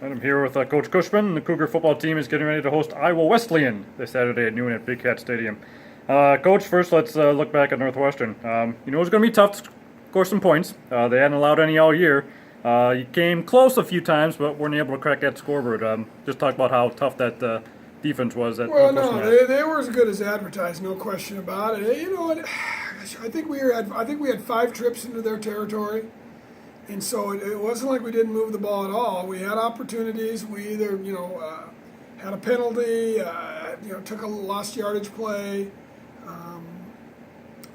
And I'm here with Coach Cushman. The Cougar football team is getting ready to host Iowa Wesleyan this Saturday at noon at Big Cat Stadium. Coach, first let's look back at Northwestern. It was going to be tough to score some points. They hadn't allowed any all year. You came close a few times, but weren't able to crack that scoreboard. Just talk about how tough that defense was. Well, no, they were as good as advertised, no question about it. You know, I think we had 5 trips into their territory. And so it wasn't like we didn't move the ball at all. We had opportunities. We either, had a penalty, took a lost yardage play,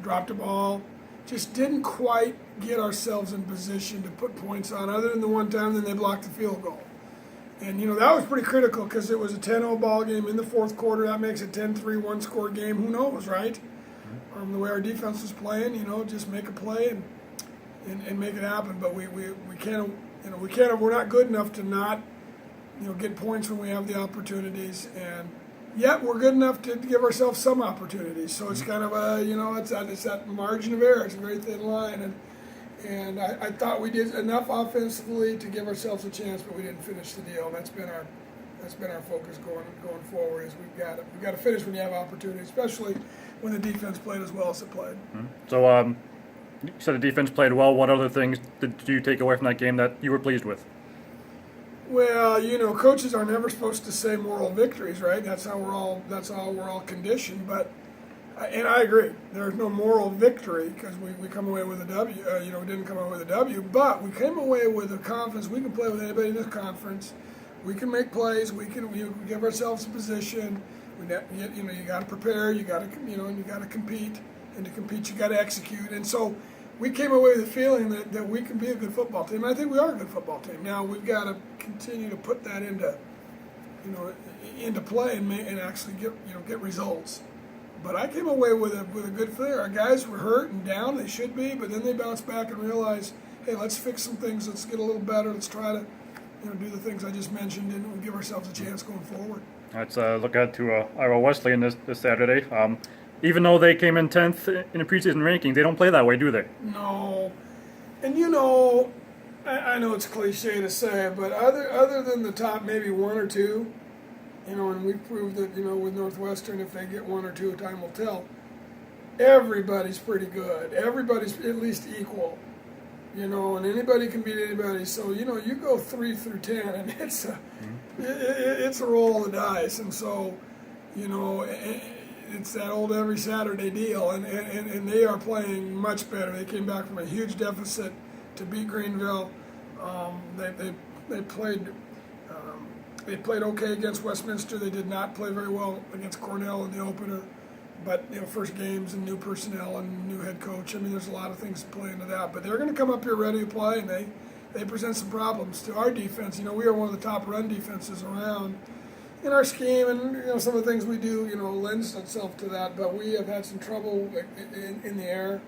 dropped a ball. Just didn't quite get ourselves in position to put points on, other than the one time then they blocked the field goal. And, that was pretty critical because it was a 10-0 ball game in the fourth quarter. That makes it 10-3 one-score game. Who knows, right? The way our defense was playing, just make a play and make it happen. But we can't, we're not good enough to not, get points when we have the opportunities. And yet we're good enough to give ourselves some opportunities. So it's kind of it's that margin of error. It's a very thin line. And I thought we did enough offensively to give ourselves a chance, but we didn't finish the deal. That's been our focus going forward. Is we've got to finish when you have opportunity, especially when the defense played as well as it played. So you said the defense played well. What other things did you take away from that game that you were pleased with? Well, coaches are never supposed to say moral victories, right? That's how we're all conditioned. But and I agree, there's no moral victory because we come away with a W. We didn't come away with a W, but we came away with a confidence. We can play with anybody in this conference. We can make plays. We can give ourselves a position. You got to prepare. You got to and you got to compete. And to compete, you got to execute. And so we came away with the feeling that we can be a good football team. I think we are a good football team. Now we've got to continue to put that into play and actually get results. But I came away with a good feeling. Our guys were hurt and down. They should be, but then they bounced back and realized, hey, let's fix some things. Let's get a little better. Let's try to do the things I just mentioned, and we'll give ourselves a chance going forward. Let's look ahead to Iowa Wesleyan this Saturday. Even though they came in 10th in the preseason ranking, they don't play that way, do they? No. And I know it's cliche to say it, but other than the top maybe 1 or 2, and we proved that, with Northwestern, if they get 1 or 2, time will tell. Everybody's pretty good. Everybody's at least equal, and anybody can beat anybody. So, you go 3 through 10, and it's a roll of the dice. And so, it's that old every Saturday deal, and they are playing much better. They came back from a huge deficit to beat Greenville. They played okay against Westminster. They did not play very well against Cornell in the opener. But first games and new personnel and new head coach. There's a lot of things to play into that. But they're going to come up here ready to play, and they present some problems to our defense. We are one of the top run defenses around in our scheme, and some of the things we do, lends itself to that. But we have had some trouble in the air.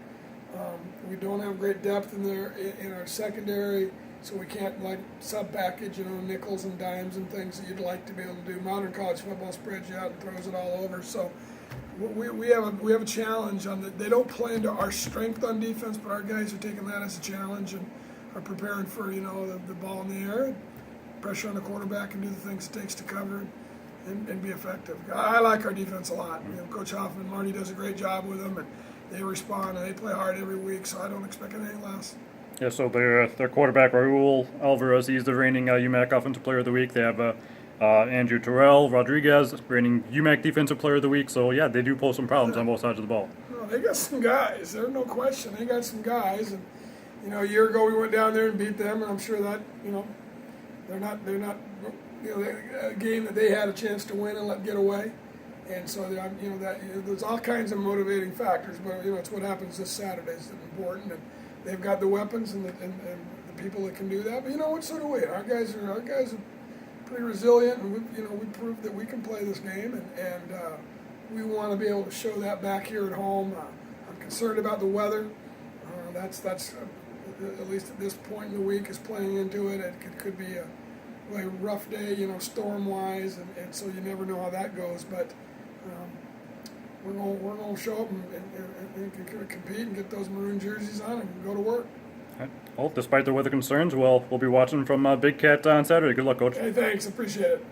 We don't have great depth in our secondary. So we can't sub package, nickels and dimes and things that you'd like to be able to do. Modern college football spreads you out and throws it all over. So we have a challenge on that. They don't play into our strength on defense, but our guys are taking that as a challenge and are preparing for the ball in the air, pressure on the quarterback, and do the things it takes to cover and be effective. I like our defense a lot. Coach Hoffman, Marty does a great job with them, and they respond and they play hard every week. So I don't expect anything less. Yeah, so their quarterback, Raul Alvarez, he's the reigning UMAC Offensive Player of the Week. They have Andrew Terrell Rodriguez, reigning UMAC Defensive Player of the Week. So, yeah, they do pose some problems on both sides of the ball. No, they got some guys. There's no question. They got some guys. And, a year ago we went down there and beat them, and I'm sure that, they're not a game that they had a chance to win and let get away. And so, there's all kinds of motivating factors. But, it's what happens this Saturday is important. And they've got the weapons and the people that can do that. But what? So do we. Our guys are pretty resilient, and we proved that we can play this game, and we want to be able to show that back here at home. I'm concerned about the weather. That's at least at this point in the week is playing into it. It could be a really rough day, storm-wise, and so you never know how that goes. But we're going to show up and compete and get those maroon jerseys on and go to work. Okay. Well, despite the weather concerns, we'll be watching from Big Cat on Saturday. Good luck, Coach. Hey, thanks. Appreciate it.